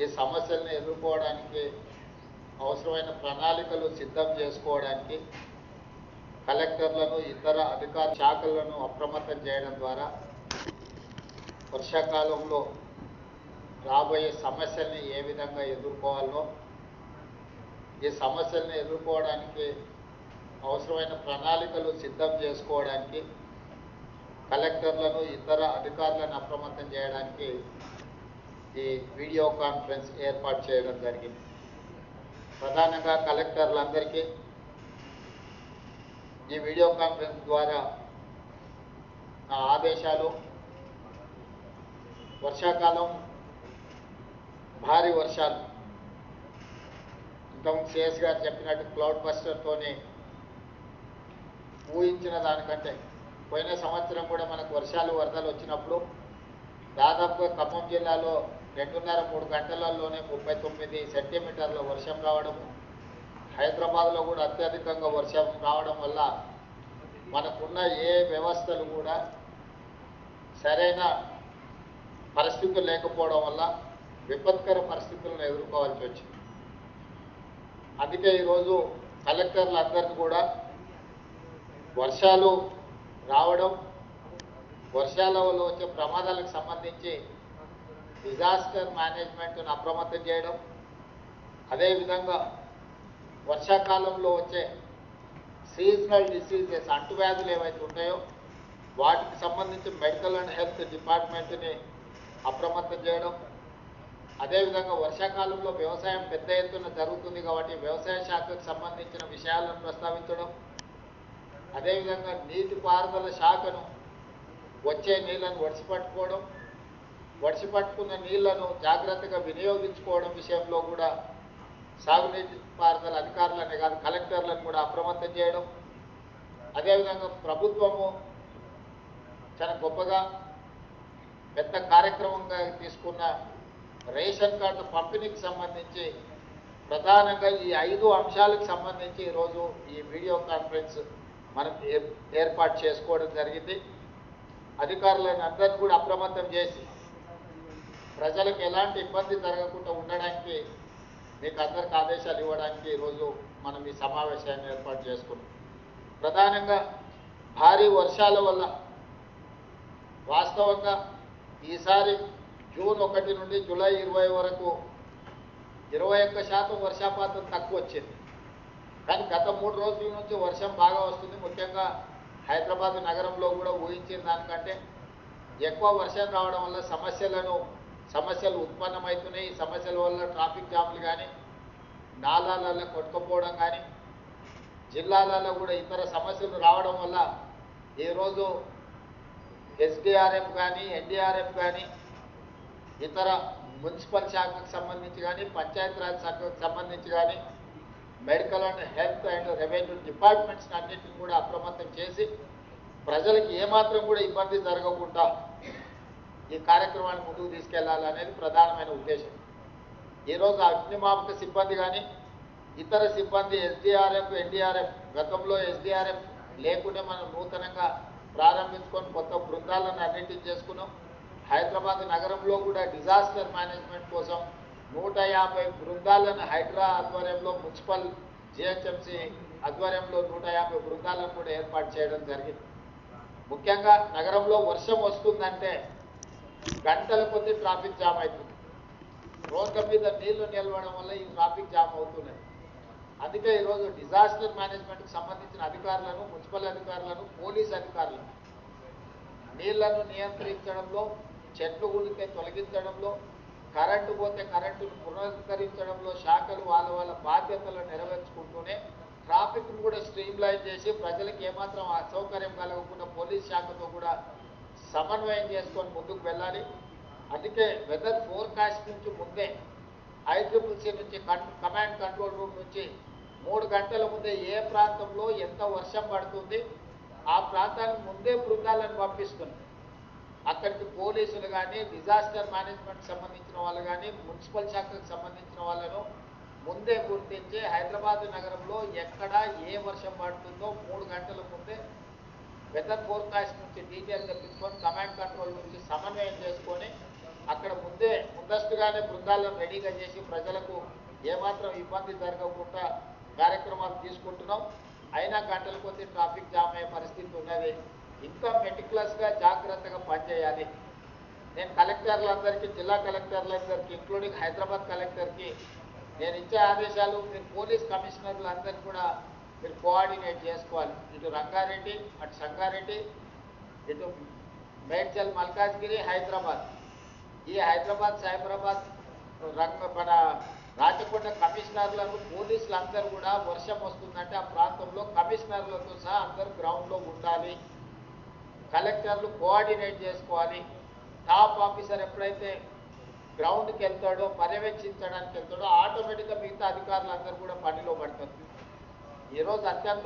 ఈ సమస్యలను ఎదుర్కోవడానికి అవసరమైన ప్రణాళికలు సిద్ధం చేసుకోవడానికి కలెక్టర్లను ఇతర అధికార శాఖలను అప్రమత్తం చేయడం ద్వారా వర్షాకాలంలో రాబోయే సమస్యల్ని ఏ విధంగా ఎదుర్కోవాలో ఈ సమస్యలను ఎదుర్కోవడానికి అవసరమైన ప్రణాళికలు సిద్ధం చేసుకోవడానికి కలెక్టర్లను ఇతర అధికారులను అప్రమత్తం చేయడానికి ఈ వీడియో కాన్ఫరెన్స్ ఏర్పాటు చేయడం జరిగింది. ప్రధానంగా కలెక్టర్లందరికీ ఈ వీడియో కాన్ఫరెన్స్ ద్వారా నా ఆదేశాలు వర్షాకాలం భారీ వర్షాలు ఇంతకుముందు సిఎస్ గారు చెప్పినట్టు క్లౌడ్ బస్టర్తోనే ఊహించిన దానికంటే పోయిన సంవత్సరం కూడా మనకు వర్షాలు వరదలు వచ్చినప్పుడు దాదాపుగా ఖమ్మం జిల్లాలో 2.5-3 గంటలలోనే 39 సెంటీమీటర్ల వర్షం రావడము, హైదరాబాద్లో కూడా అత్యధికంగా వర్షం రావడం వల్ల మనకున్న ఏ వ్యవస్థలు కూడా సరైన పరిస్థితులు లేకపోవడం వల్ల విపత్కర పరిస్థితులను ఎదుర్కోవాల్సి వచ్చింది. అందుకే ఈరోజు కలెక్టర్లందరికీ కూడా వర్షాలు రావడం, వర్షాల వల్ల వచ్చే ప్రమాదాలకు సంబంధించి డిజాస్టర్ మేనేజ్మెంట్ను అప్రమత్తం చేయడం, అదేవిధంగా వర్షాకాలంలో వచ్చే సీజనల్ డిసీజెస్ అంటువ్యాధులు ఏవైతే ఉంటాయో వాటికి సంబంధించి మెడికల్ అండ్ హెల్త్ డిపార్ట్మెంట్ని అప్రమత్తం చేయడం, అదేవిధంగా వర్షాకాలంలో వ్యవసాయం పెద్ద ఎత్తున జరుగుతుంది కాబట్టి వ్యవసాయ శాఖకు సంబంధించిన విషయాలను ప్రస్తావించడం, అదేవిధంగా నీటిపారుదల శాఖను వచ్చే నీళ్లను పట్టుకున్న నీళ్లను జాగ్రత్తగా వినియోగించుకోవడం విషయంలో కూడా సాగునీటి పారుదల అధికారులనే కాదు కలెక్టర్లను కూడా అప్రమత్తం చేయడం, అదేవిధంగా ప్రభుత్వము చాలా గొప్పగా పెద్ద కార్యక్రమంగా తీసుకున్న రేషన్ కార్డు పంపిణీకి సంబంధించి ప్రధానంగా ఈ 5 అంశాలకు సంబంధించి ఈరోజు ఈ వీడియో కాన్ఫరెన్స్ మనం ఏర్పాటు చేసుకోవడం జరిగింది. అధికారులను అందరినీ కూడా అప్రమత్తం చేసి ప్రజలకు ఎలాంటి ఇబ్బంది జరగకుండా ఉండడానికి మీకు అందరికి ఆదేశాలు ఇవ్వడానికి ఈరోజు మనం ఈ సమావేశాన్ని ఏర్పాటు చేసుకున్నాం. ప్రధానంగా భారీ వర్షాల వల్ల వాస్తవంగా ఈసారి జూన్ 1 నుండి జూలై 20 వరకు 21% వర్షపాతం తక్కువ వచ్చింది. కానీ గత 3 రోజుల నుంచి వర్షం బాగా వస్తుంది. ముఖ్యంగా హైదరాబాద్ నగరంలో కూడా ఊహించిన దానికంటే ఎక్కువ వర్షం రావడం వల్ల సమస్యలు ఉత్పన్నమవుతున్నాయి. ఈ సమస్యల వల్ల ట్రాఫిక్ జామ్లు కానీ, నాలాలలో కొట్టుకుపోవడం కానీ, జిల్లాలలో కూడా ఇతర సమస్యలు రావడం వల్ల ఈరోజు ఎస్డిఆర్ఎఫ్ కానీ, ఎన్డీఆర్ఎఫ్ కానీ, ఇతర మున్సిపల్ శాఖకు సంబంధించి కానీ, పంచాయతీరాజ్ శాఖకు సంబంధించి కానీ, medical and health and revenue departments అన్నింటిని కూడా అప్రమత్తం చేసి ప్రజలకు ఏమాత్రం కూడా ఇబ్బంది జరగకుండా ఈ కార్యక్రమాన్ని ముందుకు తీసుకెళ్లాలనేది ప్రధానమైన ఉద్దేశం. ఈరోజు అగ్నిమాపక సిబ్బంది కానీ ఇతర సిబ్బంది ఎస్డిఆర్ఎఫ్, ఎన్డీఆర్ఎఫ్, గతంలో ఎస్డిఆర్ఎఫ్ లేకుంటే మనం నూతనంగా ప్రారంభించుకొని కొత్త బృందాలను అన్నింటినీ చేసుకున్నాం. హైదరాబాద్ నగరంలో కూడా డిజాస్టర్ మేనేజ్మెంట్ కోసం 150 బృందాలను హైడ్రా ఆధ్వర్యంలో, మున్సిపల్ జిహెచ్ఎంసీ ఆధ్వర్యంలో 150 బృందాలను కూడా ఏర్పాటు చేయడం జరిగింది. ముఖ్యంగా నగరంలో వర్షం వస్తుందంటే గంటల కొద్దీ ట్రాఫిక్ జామ్ అవుతుంది. రోడ్ల మీద నీళ్లు నిలవడం వల్ల ఈ ట్రాఫిక్ జామ్ అవుతున్నాయి. అందుకే ఈరోజు డిజాస్టర్ మేనేజ్మెంట్కి సంబంధించిన అధికారులను, మున్సిపల్ అధికారులను, పోలీస్ అధికారులను నీళ్లను నియంత్రించడంలో, చెట్లు గుడితే తొలగించడంలో, కరెంటు పోతే కరెంటును పునరుద్ధరించడంలో శాఖలు వాళ్ళ బాధ్యతలను నెరవేర్చుకుంటూనే ట్రాఫిక్ను కూడా స్ట్రీమ్లైన్ చేసి ప్రజలకు ఏమాత్రం అసౌకర్యం కలగకుండా పోలీస్ శాఖతో కూడా సమన్వయం చేసుకొని ముందుకు వెళ్ళాలి. అందుకే వెదర్ ఫోర్కాస్ట్ నుంచి ముందే ICCC నుంచి కమాండ్ కంట్రోల్ రూమ్ నుంచి 3 గంటల ముందే ఏ ప్రాంతంలో ఎంత వర్షం పడుతుంది ఆ ప్రాంతానికి ముందే బృందాలను పంపిస్తుంది. అక్కడికి పోలీసులు కానీ, డిజాస్టర్ మేనేజ్మెంట్ సంబంధించిన వాళ్ళు కానీ, మున్సిపల్ శాఖకు సంబంధించిన వాళ్ళను ముందే గుర్తించి హైదరాబాద్ నగరంలో ఎక్కడ ఏ వర్షం పడుతుందో 3 గంటల ముందే వెదర్ ఫోర్కాస్ట్ నుంచి డీటెయిల్ తెప్పించుకొని కమాండ్ కంట్రోల్ నుంచి సమన్వయం చేసుకొని అక్కడ ముందే ముందస్తుగానే బృందాలను రెడీగా చేసి ప్రజలకు ఏమాత్రం ఇబ్బంది జరగకుండా కార్యక్రమాలు తీసుకుంటున్నాం. అయినా గంటల కొద్దీ ట్రాఫిక్ జామ్ అయ్యే పరిస్థితి ఉన్నది. ఇంకా మెటిక్యులస్గా జాగ్రత్తగా పనిచేయాలి. నేను కలెక్టర్లందరికీ, జిల్లా కలెక్టర్లందరికీ, ఇంక్లూడింగ్ హైదరాబాద్ కలెక్టర్కి నేను ఇచ్చే ఆదేశాలు, మీరు పోలీస్ కమిషనర్లందరికీ కూడా మీరు కోఆర్డినేట్ చేసుకోవాలి. ఇటు రంగారెడ్డి, అటు సంగారెడ్డి, ఇటు మేడ్చల్, మల్కాజ్గిరి, హైదరాబాద్. ఈ హైదరాబాద్, సైబరాబాద్, మన రాచకొండ కమిషనర్లను, పోలీసులు అందరూ కూడా వర్షం వస్తుందంటే ఆ ప్రాంతంలో కమిషనర్లతో సహా అందరూ గ్రౌండ్లో ఉండాలి. కలెక్టర్లు కోఆర్డినేట్ చేసుకోవాలి. టాప్ ఆఫీసర్ ఎప్పుడైతే గ్రౌండ్కి వెళ్తాడో, పర్యవేక్షించడానికి వెళ్తాడో, ఆటోమేటిక్గా మిగతా అధికారులందరూ కూడా పనిలో పడతారు. ఈరోజు అత్యంత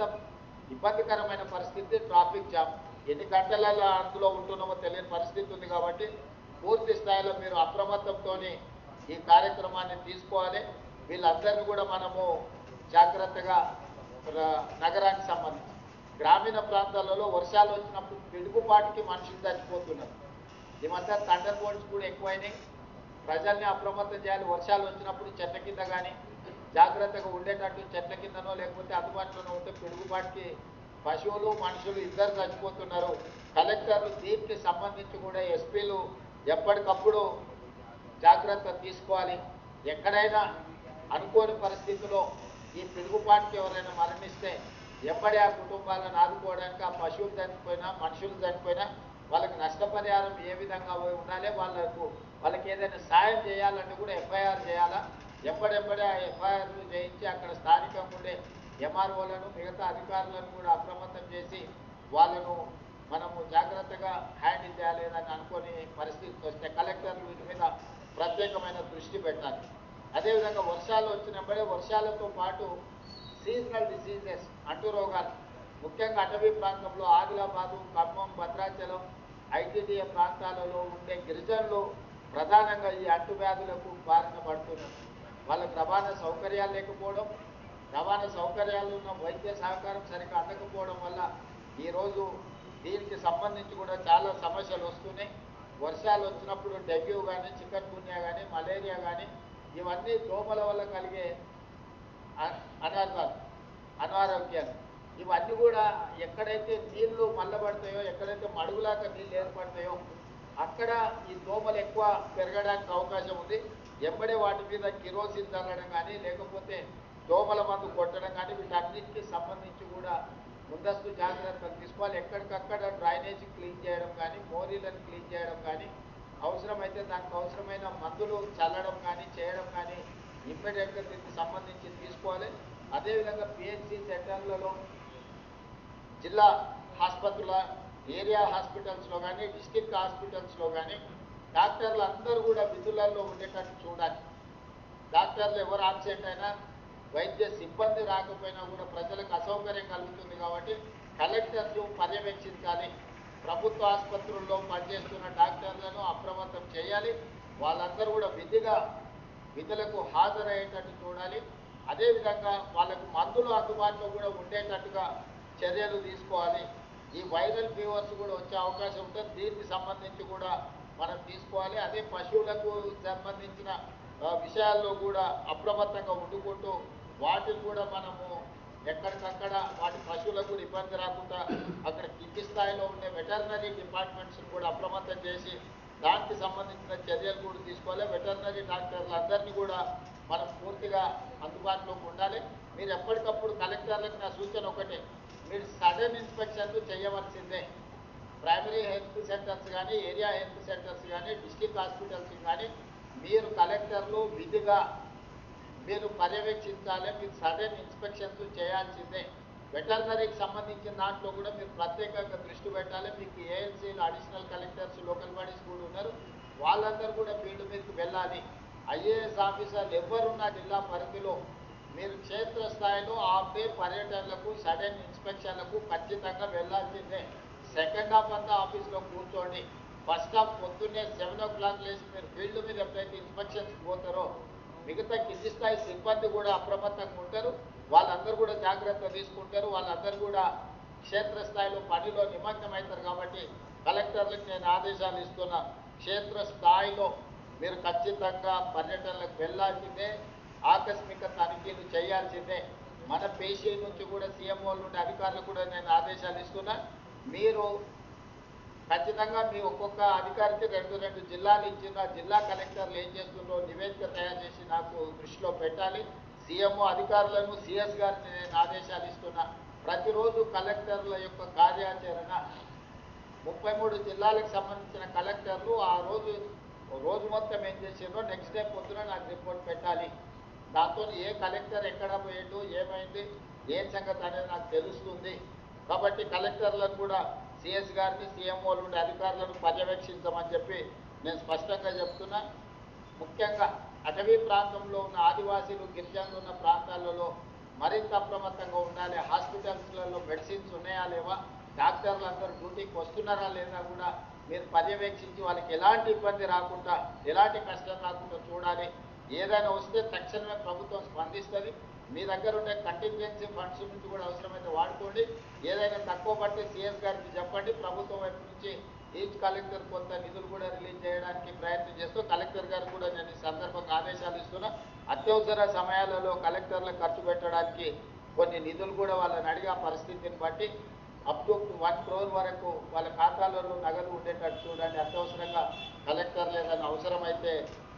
ఇబ్బందికరమైన పరిస్థితి ట్రాఫిక్ జామ్. ఎన్ని గంటలలో అందులో ఉంటున్నామో తెలియని పరిస్థితి ఉంది. కాబట్టి పూర్తి స్థాయిలో మీరు అప్రమత్తంతో ఈ కార్యక్రమాన్ని తీసుకోవాలి. వీళ్ళందరినీ కూడా మనము జాగ్రత్తగా నగరానికి సంబంధించి గ్రామీణ ప్రాంతాలలో వర్షాలు వచ్చినప్పుడు పిడుగుపాటికి మనుషులు చచ్చిపోతున్నారు. ఈ మధ్య థండర్ బోల్ట్స్ కూడా ఎక్కువైనాయి. ప్రజల్ని అప్రమత్తం చేయాలి. వర్షాలు వచ్చినప్పుడు చెట్ల కింద కానీ జాగ్రత్తగా ఉండేటట్టు, చెట్ల కిందనో లేకపోతే అందుబాటులోనో ఉంటే పిడుగుపాటికి పశువులు, మనుషులు ఇద్దరు చచ్చిపోతున్నారు. కలెక్టర్లు దీనికి సంబంధించి కూడా ఎస్పీలు ఎప్పటికప్పుడు జాగ్రత్త తీసుకోవాలి. ఎక్కడైనా అనుకోని పరిస్థితుల్లో ఈ పిడుగుపాటికి ఎవరైనా మరణిస్తే ఎప్పటి ఆ కుటుంబాలను ఆదుకోవడానికి, ఆ పశువులు చనిపోయినా, మనుషులు చనిపోయినా వాళ్ళకి నష్టపరిహారం ఏ విధంగా ఉండాలి, వాళ్ళకి ఏదైనా సాయం చేయాలంటే కూడా ఎఫ్ఐఆర్ చేయాలా. ఎప్పటిెప్పటి ఆ ఎఫ్ఐఆర్లు చేయించి అక్కడ స్థానికంగా ఉండే ఎంఆర్ఓలను, మిగతా అధికారులను కూడా అప్రమత్తం చేసి వాళ్ళను మనము జాగ్రత్తగా హ్యాండిల్ చేయలేదని అనుకునే పరిస్థితి వస్తే కలెక్టర్లు వీటి మీద ప్రత్యేకమైన దృష్టి పెట్టాలి. అదేవిధంగా వర్షాలు వచ్చినప్పుడే వర్షాలతో పాటు సీజనల్ డిసీజెస్, అంటు రోగాలు, ముఖ్యంగా అటవీ ప్రాంతంలో ఆదిలాబాదు, ఖమ్మం, భద్రాచలం, ఐటీడీఏ ప్రాంతాలలో ఉండే గిరిజనులు ప్రధానంగా ఈ అంటువ్యాధులకు బారిన పడుతున్నారు. వాళ్ళకు రవాణా సౌకర్యాలు లేకపోవడం, రవాణా సౌకర్యాలు ఉన్న వైద్య సహకారం సరిగ్గా అందకపోవడం వల్ల ఈరోజు దీనికి సంబంధించి కూడా చాలా సమస్యలు వస్తున్నాయి. వర్షాలు వచ్చినప్పుడు డెంగ్యూ కానీ, చికెన్ గున్యా కానీ, మలేరియా కానీ, ఇవన్నీ దోమల వల్ల కలిగే అనారోగ్యాలు. ఇవన్నీ కూడా ఎక్కడైతే నీళ్లు మల్లబడతాయో, ఎక్కడైతే మడుగులాగా నీళ్ళు ఏర్పడతాయో అక్కడ ఈ దోమలు ఎక్కువ పెరగడానికి అవకాశం ఉంది. ఎంబడే వాటి మీద కిరోసిన్ చల్లడం కానీ, లేకపోతే దోమల మందు కొట్టడం కానీ, వీటన్నిటికీ సంబంధించి కూడా ముందస్తు జాగ్రత్తలు తీసుకోవాలి. ఎక్కడికక్కడ డ్రైనేజీ క్లీన్ చేయడం కానీ, మోరీలను క్లీన్ చేయడం కానీ, అవసరమైతే దానికి అవసరమైన మందులు చల్లడం కానీ చేయడం కానీ ఇమ్మీడియట్గా దీనికి సంబంధించి తీసుకోవాలి. అదేవిధంగా పిహెచ్సి సెంటర్లలో, జిల్లా ఆసుపత్రుల, ఏరియా హాస్పిటల్స్లో కానీ, డిస్ట్రిక్ట్ హాస్పిటల్స్లో కానీ డాక్టర్లు అందరూ కూడా విధులలో ఉండేటట్టు చూడాలి. డాక్టర్లు ఎవరు ఆబ్సెంట్ అయినా, వైద్య సిబ్బంది రాకపోయినా కూడా ప్రజలకు అసౌకర్యం కలుగుతుంది. కాబట్టి కలెక్టర్లు పర్యవేక్షించాలి. ప్రభుత్వ ఆసుపత్రుల్లో పనిచేస్తున్న డాక్టర్లను అప్రమత్తం చేయాలి. వాళ్ళందరూ కూడా విధులకు హాజరయ్యేటట్టు చూడాలి. అదేవిధంగా వాళ్ళకు మందులు అందుబాటులో కూడా ఉండేటట్టుగా చర్యలు తీసుకోవాలి. ఈ వైరల్ ఫీవర్స్ కూడా వచ్చే అవకాశం ఉంటుంది. దీనికి సంబంధించి కూడా మనం తీసుకోవాలి. అదే పశువులకు సంబంధించిన విషయాల్లో కూడా అప్రమత్తంగా ఉండుకుంటూ వాటిని కూడా మనము ఎక్కడికక్కడ వాటి పశువులకు కూడా ఇబ్బంది రాకుండా అక్కడ కింది స్థాయిలో ఉండే వెటర్నరీ డిపార్ట్మెంట్స్ని కూడా అప్రమత్తం చేసి దానికి సంబంధించిన చర్యలు కూడా తీసుకోవాలి. వెటర్నరీ డాక్టర్లందరినీ కూడా మనం పూర్తిగా అందుబాటులోకి ఉండాలి. మీరు ఎప్పటికప్పుడు కలెక్టర్లకు నా సూచన ఒకటే, మీరు సడన్ ఇన్స్పెక్షన్లు చేయవలసిందే. ప్రైమరీ హెల్త్ సెంటర్స్ కానీ, ఏరియా హెల్త్ సెంటర్స్ కానీ, డిస్ట్రిక్ట్ హాస్పిటల్స్ కానీ మీరు కలెక్టర్లు విధిగా మీరు పర్యవేక్షించాలి. మీరు సడన్ ఇన్స్పెక్షన్స్ చేయాల్సిందే. వెటర్నరీకి సంబంధించిన దాంట్లో కూడా మీరు ప్రత్యేకంగా దృష్టి పెట్టాలి. మీకు ఏఎల్సీలు, అడిషనల్ కలెక్టర్స్, లోకల్ బాడీస్ కూడా ఉన్నారు. వాళ్ళందరూ కూడా ఫీల్డ్ మీదకి వెళ్ళాలి. ఐఏఎస్ ఆఫీసర్లు ఎవరున్నా జిల్లా పరిధిలో మీరు క్షేత్రస్థాయిలో ఆపే పర్యటనలకు, సడన్ ఇన్స్పెక్షన్లకు ఖచ్చితంగా వెళ్లాల్సిందే. సెకండ్ హాఫ్ అంతా ఆఫీస్లో కూర్చోండి. ఫస్ట్ హాఫ్ పొద్దున్నే 7 o'clock లేచి మీరు ఫీల్డ్ మీద ఎప్పుడైతే ఇన్స్పెక్షన్స్ పోతారో మిగతా కింది స్థాయి సిబ్బంది కూడా అప్రమత్తంగా ఉంటారు. వాళ్ళందరూ కూడా జాగ్రత్త తీసుకుంటారు. వాళ్ళందరూ కూడా క్షేత్రస్థాయిలో పనిలో నిమగ్నమవుతారు. కాబట్టి కలెక్టర్లకు నేను ఆదేశాలు ఇస్తున్నా, క్షేత్రస్థాయిలో మీరు ఖచ్చితంగా పర్యటనలకు వెళ్ళాల్సిందే, ఆకస్మిక తనిఖీలు చేయాల్సిందే. మన పేషీ నుంచి కూడా సీఎంఓ నుండి అధికారులకు కూడా నేను ఆదేశాలు ఇస్తున్నా. మీరు ఖచ్చితంగా మీ ఒక్కొక్క అధికారికి 2 జిల్లాలు ఇచ్చిన జిల్లా కలెక్టర్లు ఏం చేస్తుందో నివేదిక తయారు చేసి నాకు దృష్టిలో పెట్టాలి. సీఎంఓ అధికారులను సిఎస్ గారిని నేను ఆదేశాలు ఇస్తున్నా. ప్రతిరోజు కలెక్టర్ల యొక్క కార్యాచరణ 33 జిల్లాలకు సంబంధించిన కలెక్టర్లు ఆ రోజు మొత్తం ఏం చేసిందో నెక్స్ట్ డే పొద్దున నాకు రిపోర్ట్ పెట్టాలి. దాంతో ఏ కలెక్టర్ ఎక్కడ పోయిండు, ఏమైంది, ఏం సంగతి అనేది నాకు తెలుస్తుంది. కాబట్టి కలెక్టర్లను కూడా సిఎస్ గారిని సీఎంఓ నుండి అధికారులను పర్యవేక్షించమని చెప్పి నేను స్పష్టంగా చెప్తున్నా. ముఖ్యంగా అటవీ ప్రాంతంలో ఉన్న ఆదివాసీలు, గిరిజనులు ఉన్న ప్రాంతాలలో మరింత అప్రమత్తంగా ఉండాలి. హాస్పిటల్స్లలో మెడిసిన్స్ ఉన్నాయా లేవా, డాక్టర్లు అందరూ డ్యూటీకి వస్తున్నారా లేదా కూడా మీరు పర్యవేక్షించి వాళ్ళకి ఎలాంటి ఇబ్బంది రాకుండా, ఎలాంటి కష్టం రాకుండా చూడాలి. ఏదైనా వస్తే తక్షణమే ప్రభుత్వం స్పందిస్తుంది. మీ దగ్గర ఉండే కంటింజెన్సీ ఫండ్స్ నుంచి కూడా అవసరమైతే వాడుకోండి. ఏదైనా తక్కువ పడితే సిఎస్ గారికి చెప్పండి. ప్రభుత్వం వైపు నుంచి ఈచ్ కలెక్టర్ కొంత నిధులు కూడా రిలీజ్ చేయడానికి ప్రయత్నం చేస్తూ కలెక్టర్ గారు కూడా నేను ఈ సందర్భంగా ఆదేశాలు ఇస్తున్నా. అత్యవసర సమయాలలో కలెక్టర్లకు ఖర్చు పెట్టడానికి కొన్ని నిధులు కూడా వాళ్ళని అడిగే పరిస్థితిని బట్టి అప్ టు 1 crore వరకు వాళ్ళ ఖాతాలలో నగదు ఉండేటట్టు చూడండి. అత్యవసరంగా కలెక్టర్లు ఏదైనా అవసరమైతే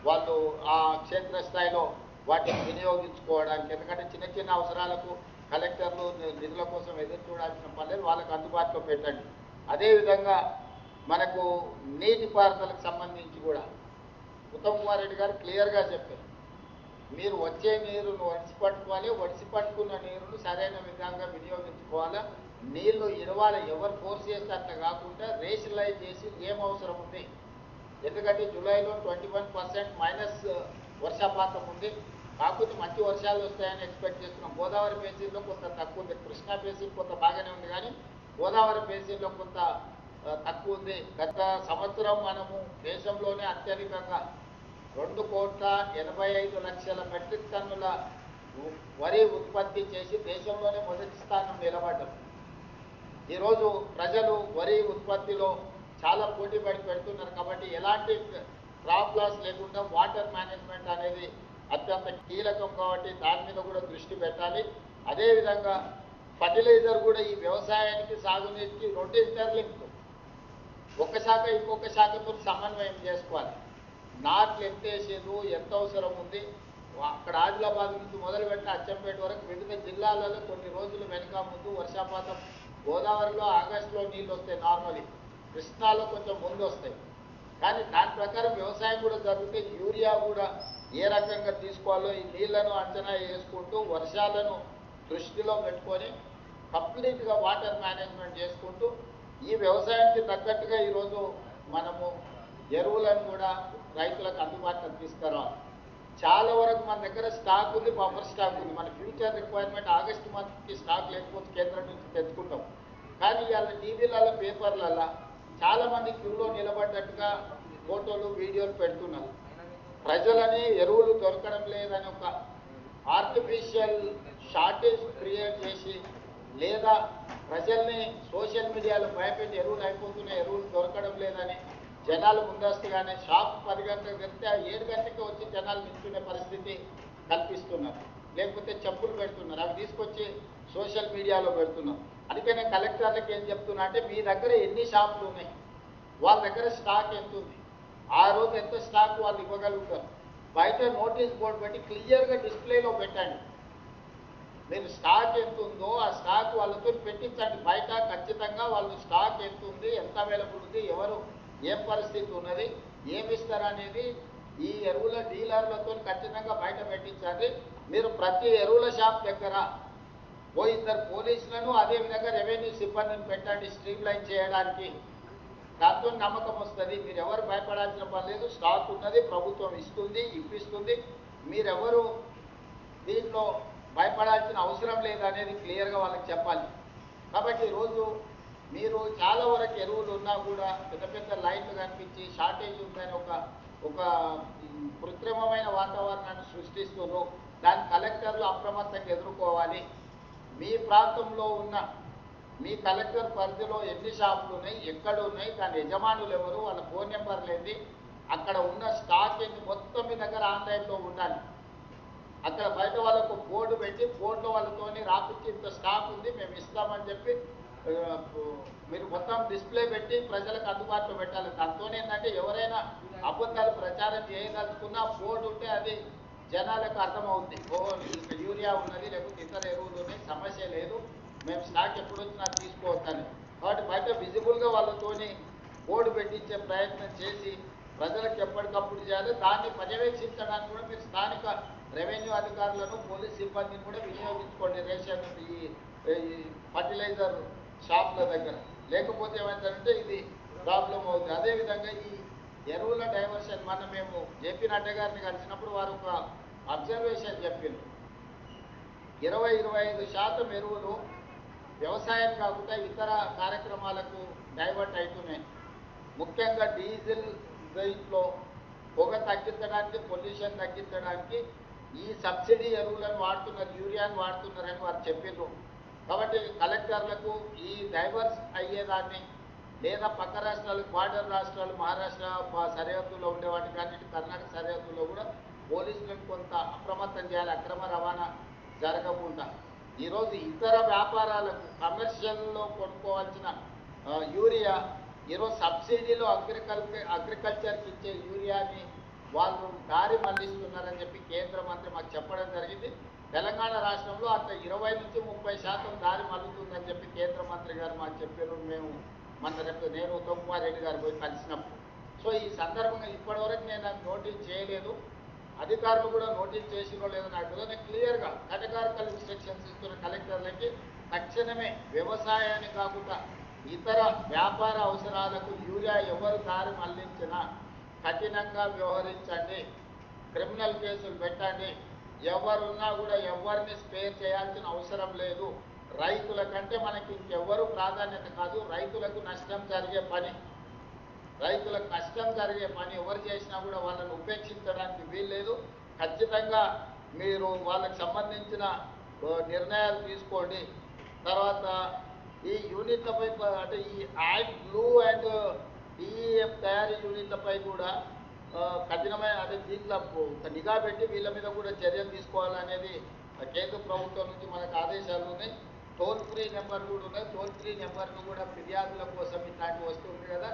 వాళ్ళు ఆ క్షేత్రస్థాయిలో వాటిని వినియోగించుకోవడానికి. ఎందుకంటే చిన్న అవసరాలకు కలెక్టర్లు నిధుల కోసం ఎదురు చూడాల్సిన పనులు వాళ్ళకు అందుబాటులో పెట్టండి. అదేవిధంగా మనకు నీటిపారుదలకు సంబంధించి కూడా ఉత్తమ్ కుమార్ రెడ్డి గారు క్లియర్గా చెప్పారు. మీరు వచ్చే నీరును ఒడిసి పట్టుకోవాలి, ఒడిసి పట్టుకున్న నీరును సరైన విధంగా వినియోగించుకోవాలి. నీళ్లు ఇరవాలి, ఎవరు ఫోర్స్ చేస్తే అట్లా కాకుండా రేషనలైజ్ చేసి ఏం అవసరం ఉంది. ఎందుకంటే జూలైలో 21% మైనస్ వర్షపాతం ఉంది. కాకపోతే మంచి వర్షాలు వస్తాయని ఎక్స్పెక్ట్ చేస్తున్నాం. గోదావరి బేసిన్లో కొంత తక్కువ ఉంది, కృష్ణా బేసిన్ కొంత బాగానే ఉంది, కానీ గోదావరి బేసిన్లో కొంత తక్కువ ఉంది. గత సంవత్సరం మనము దేశంలోనే అత్యధికంగా 2,85,00,000 మెట్రిక్ టన్నుల వరి ఉత్పత్తి చేసి దేశంలోనే మొదటి స్థానం నిలబడ్డాం. ఈరోజు ప్రజలు వరి ఉత్పత్తిలో చాలా పోటీ పడి పెడుతున్నారు. కాబట్టి ఎలాంటి క్రాప్ లాస్ లేకుండా వాటర్ మేనేజ్మెంట్ అనేది అత్యంత కీలకం. కాబట్టి దాని మీద కూడా దృష్టి పెట్టాలి. అదేవిధంగా ఫర్టిలైజర్ కూడా ఈ వ్యవసాయానికి, సాగునీటికి 2 ఇంటర్లింక్లు, ఒక శాఖ ఇంకొక శాఖతో సమన్వయం చేసుకోవాలి. నాట్లు ఎంత వేసేది, ఎంత అవసరం ఉంది, అక్కడ ఆదిలాబాద్ నుంచి మొదలుపెట్టిన అచ్చంపేట వరకు వివిధ జిల్లాలలో కొన్ని రోజులు వెనుక ముందు వర్షపాతం. గోదావరిలో ఆగస్టులో నీళ్ళు వస్తాయి నార్మలీ, కృష్ణాలో కొంచెం ముందు వస్తాయి. కానీ దాని ప్రకారం వ్యవసాయం కూడా జరిగితే యూరియా కూడా ఏ రకంగా తీసుకోవాలో ఈ నీళ్లను అంచనా వేసుకుంటూ వర్షాలను దృష్టిలో పెట్టుకొని కంప్లీట్గా వాటర్ మేనేజ్మెంట్ చేసుకుంటూ ఈ వ్యవసాయానికి తగ్గట్టుగా ఈరోజు మనము ఎరువులను కూడా రైతులకు అందుబాటులోకి తీసుకురావాలి. చాలా వరకు మన దగ్గర స్టాక్ ఉంది, బఫర్ స్టాక్ ఉంది. మన ఫ్యూచర్ రిక్వైర్మెంట్ ఆగస్టు మంత్కి స్టాక్ లేకపోతే కేంద్రం నుంచి తెచ్చుకుంటాం. కానీ ఇవాళ టీవీలలో, పేపర్లలో చాలామంది క్యూలో నిలబడ్డట్టుగా ఫోటోలు, వీడియోలు పెడుతున్నారు. ప్రజలని ఎరువులు దొరకడం లేదని ఒక ఆర్టిఫిషియల్ షార్టేజ్ క్రియేట్ చేసి, లేదా ప్రజల్ని సోషల్ మీడియాలో భయపెట్టి ఎరువులు అయిపోతున్నాయి, ఎరువులు దొరకడం లేదని జనాలు ముందస్తుగానే షాప్ 10 గంటలకు వెళ్తే 7 గంటలకి వచ్చి జనాలు నిల్చునే పరిస్థితి కల్పిస్తున్నారు. లేకపోతే చెప్పులు పెడుతున్నారు, అవి తీసుకొచ్చి సోషల్ మీడియాలో పెడుతున్నారు. అందుకే నేను కలెక్టర్లకు ఏం చెప్తున్నా అంటే, మీ దగ్గర ఎన్ని షాపులు ఉన్నాయి, వాళ్ళ దగ్గర స్టాక్ ఎంత ఉంది, ఆ రోజు ఎంత స్టాక్ వాళ్ళు ఇవ్వగలుగుతారు. బయట నోటీస్ బోర్డు పెట్టి క్లియర్గా డిస్ప్లేలో పెట్టండి. మీరు స్టాక్ ఎంత ఉందో ఆ స్టాక్ వాళ్ళతో పెట్టించండి. బయట ఖచ్చితంగా వాళ్ళు స్టాక్ ఎంత ఉంది, ఎంత అవైలబుల్ ఉంది, ఎవరు ఏం పరిస్థితి ఉన్నది, ఏమి ఇస్తారనేది ఈ ఎరువుల డీలర్లతో ఖచ్చితంగా బయట పెట్టించాలి. మీరు ప్రతి ఎరువుల షాప్ దగ్గర ఓ 2 పోలీసులను, అదేవిధంగా రెవెన్యూ సిబ్బందిని పెట్టండి స్ట్రీమ్లైన్ చేయడానికి. దాంతో నమ్మకం వస్తుంది. మీరు ఎవరు భయపడాల్సిన పని లేదు. స్టాక్ ఉన్నది, ప్రభుత్వం ఇస్తుంది, ఇప్పిస్తుంది. మీరెవరు దీంట్లో భయపడాల్సిన అవసరం లేదనేది క్లియర్గా వాళ్ళకి చెప్పాలి. కాబట్టి ఈరోజు మీరు చాలా వరకు ఎరువులు ఉన్నా కూడా పెద్ద పెద్ద లైన్లు కనిపించి షార్టేజ్ ఉందని ఒక కృత్రిమమైన వాతావరణాన్ని సృష్టిస్తున్నారు. దాని కలెక్టర్లు అప్రమత్తంగా ఎదుర్కోవాలి. మీ ప్రాంతంలో ఉన్న మీ కలెక్టర్ పరిధిలో ఎన్ని షాపులు ఉన్నాయి, ఎక్కడ ఉన్నాయి, దాని యజమానులు ఎవరు, వాళ్ళ ఫోన్ నెంబర్లు ఏంటి, అక్కడ ఉన్న స్టాకింగ్ మొత్తం మీ దగ్గర ఆన్లైన్లో ఉండాలి. అక్కడ బయట వాళ్ళకు బోర్డు పెట్టి బోర్డులో వాళ్ళతోని రాపిచ్చి ఇంత స్టాక్ ఉంది మేము ఇస్తామని చెప్పి మీరు మొత్తం డిస్ప్లే పెట్టి ప్రజలకు అందుబాటులో పెట్టాలి. దాంతో ఏంటంటే ఎవరైనా అబద్ధాలు ప్రచారం చేయదలుచుకున్నా బోర్డు ఉంటే అది జనాలకు అర్థమవుతుంది. ఇంకా యూరియా ఉన్నది లేకపోతే ఇతర ఎరువులు ఉన్నాయి, సమస్య లేదు, మేము స్టాక్ ఎప్పుడు వచ్చినా తీసుకోవద్దని. కాబట్టి బయట విజిబుల్గా వాళ్ళతోని బోర్డు పెట్టించే ప్రయత్నం చేసి ప్రజలకు ఎప్పటికప్పుడు చేయాలి. దాన్ని పర్యవేక్షించడానికి కూడా మీరు స్థానిక రెవెన్యూ అధికారులను పోలీస్ సిబ్బందిని కూడా వినియోగించుకోండి రేషన్ ఈ ఫర్టిలైజర్ షాప్ల దగ్గర. లేకపోతే ఏమైందంటే ఇది ప్రాబ్లం అవుతుంది. అదేవిధంగా ఈ ఎరువుల డైవర్షన్ మన మేము జేపీ నడ్డా గారిని కలిసినప్పుడు వారు ఒక అబ్జర్వేషన్ చెప్పింది. 20-25% ఎరువులు వ్యవసాయం కాకుండా ఇతర కార్యక్రమాలకు డైవర్ట్ అవుతున్నాయి. ముఖ్యంగా డీజిల్ దీంట్లో పొగ తగ్గించడానికి, పొల్యూషన్ తగ్గించడానికి ఈ సబ్సిడీ ఎరువులను వాడుతున్నారు, యూరియాను వాడుతున్నారని వారు చెప్పిండ్రు. కాబట్టి కలెక్టర్లకు ఈ డైవర్స్ అయ్యేదాన్ని లేదా పక్క రాష్ట్రాలు, బార్డర్ రాష్ట్రాలు, మహారాష్ట్ర సరిహద్దులో ఉండేవాటి కానీ కర్ణాటక సరిహద్దులో కూడా పోలీసులను కొంత అప్రమత్తం చేయాలి, అక్రమ రవాణా జరగకుండా. ఈరోజు ఇతర వ్యాపారాలకు కమర్షియల్లో కొనుక్కోవాల్సిన యూరియా ఈరోజు సబ్సిడీలో అగ్రికల్చర్కి ఇచ్చే యూరియాని వాళ్ళు దారి మళ్లిస్తున్నారని చెప్పి కేంద్ర మంత్రి మాకు చెప్పడం జరిగింది. తెలంగాణ రాష్ట్రంలో అంత 20-30% దారి మల్లుతుందని చెప్పి కేంద్ర మంత్రి గారు మాకు చెప్పారు. మేము నేను ఉత్తమ్ కుమార్ రెడ్డి గారు పోయి కలిసినప్పుడు. సో ఈ సందర్భంగా ఇప్పటివరకు నేను నోటీస్ చేయలేదు, అధికారులు కూడా నోటీస్ చేసినో లేదో నాకు తెలియదు. క్లియర్గా కేటగారికల్ ఇన్స్ట్రక్షన్స్ ఇస్తున్న కలెక్టర్లకి తక్షణమే వ్యవసాయాన్ని కాకుండా ఇతర వ్యాపార అవసరాలకు యూరియా ఎవరు దారి మళ్లించినా కఠినంగా వ్యవహరించండి, క్రిమినల్ కేసులు పెట్టండి. ఎవరున్నా కూడా ఎవరిని స్పేర్ చేయాల్సిన అవసరం లేదు. రైతుల కంటే మనకి ఇంకెవ్వరూ ప్రాధాన్యత కాదు. రైతులకు నష్టం జరిగే పని, రైతులకు కష్టం జరిగే పని ఎవరు చేసినా కూడా వాళ్ళని ఉపేక్షించడానికి వీల్లేదు. ఖచ్చితంగా మీరు వాళ్ళకి సంబంధించిన నిర్ణయాలు తీసుకోండి. తర్వాత ఈ యూనిట్లపై అంటే ఈ యాడ్ బ్లూ అండ్ డిఈఎఫ్ తయారీ యూనిట్లపై కూడా కఠినమైన అంటే దీంట్లో నిఘా పెట్టి వీళ్ళ మీద కూడా చర్యలు తీసుకోవాలనేది కేంద్ర ప్రభుత్వం నుంచి మనకు ఆదేశాలు ఉన్నాయి. టోల్ ఫ్రీ నెంబర్ కూడా ఉన్నాయి. టోల్ ఫ్రీ నెంబర్ను కూడా ఫిర్యాదుల కోసం ఇట్లాంటివి వస్తుంది కదా,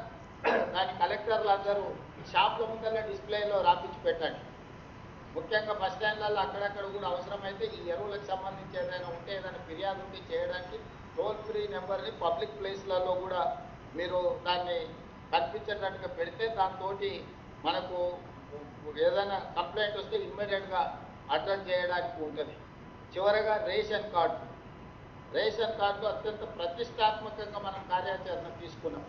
దాని కలెక్టర్లు అందరూ షాప్ల ముందర డిస్ప్లేలో రాపించి పెట్టండి. ముఖ్యంగా బస్ స్టాండ్లలో అక్కడక్కడ కూడా అవసరమైతే ఈ ఎరువులకు సంబంధించి ఏదైనా ఉంటే ఏదైనా ఫిర్యాదు ఉంటే చేయడానికి టోల్ ఫ్రీ నెంబర్ని పబ్లిక్ ప్లేస్లలో కూడా మీరు దాన్ని కనిపించేటట్టుగా పెడితే దాంతో మనకు ఏదైనా కంప్లైంట్ వస్తే ఇమ్మీడియట్గా అటెండ్ చేయడానికి ఉంటుంది. చివరగా రేషన్ కార్డు అత్యంత ప్రతిష్టాత్మకంగా మనం కార్యాచరణ తీసుకున్నాం.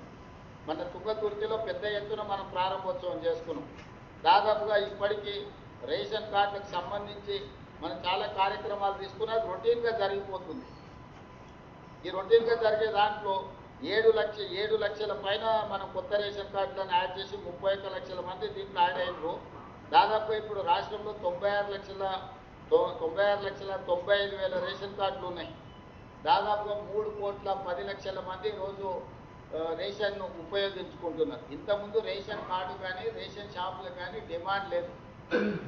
మన తుంగతుర్తిలో పెద్ద ఎత్తున మనం ప్రారంభోత్సవం చేసుకున్నాం. దాదాపుగా ఇప్పటికీ రేషన్ కార్డులకు సంబంధించి మనం చాలా కార్యక్రమాలు తీసుకున్నా రొటీన్గా జరిగిపోతుంది. ఈ రొటీన్గా జరిగే దాంట్లో 7 లక్షల పైన మనం కొత్త రేషన్ కార్డులను యాడ్ చేసి 31 లక్షల మంది దీంట్లో యాడ్ అయినారు. దాదాపుగా ఇప్పుడు రాష్ట్రంలో 96,95,000 రేషన్ కార్డులు ఉన్నాయి. దాదాపుగా 3,10,00,000 మంది రోజు రేషన్ను ఉపయోగించుకుంటున్నారు. ఇంతకుముందు రేషన్ కార్డు కానీ రేషన్ షాపులు కానీ డిమాండ్ లేదు.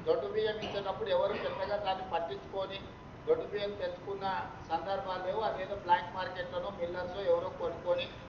దొడ్డు బియ్యం ఇచ్చేటప్పుడు ఎవరు పెద్దగా దాన్ని పట్టించుకొని దొడ్డు బియ్యం తెచ్చుకున్న సందర్భాలు లేవు. అదేదో బ్లాక్ మార్కెట్లోనో మిల్లర్స్ ఎవరో కొనుక్కొని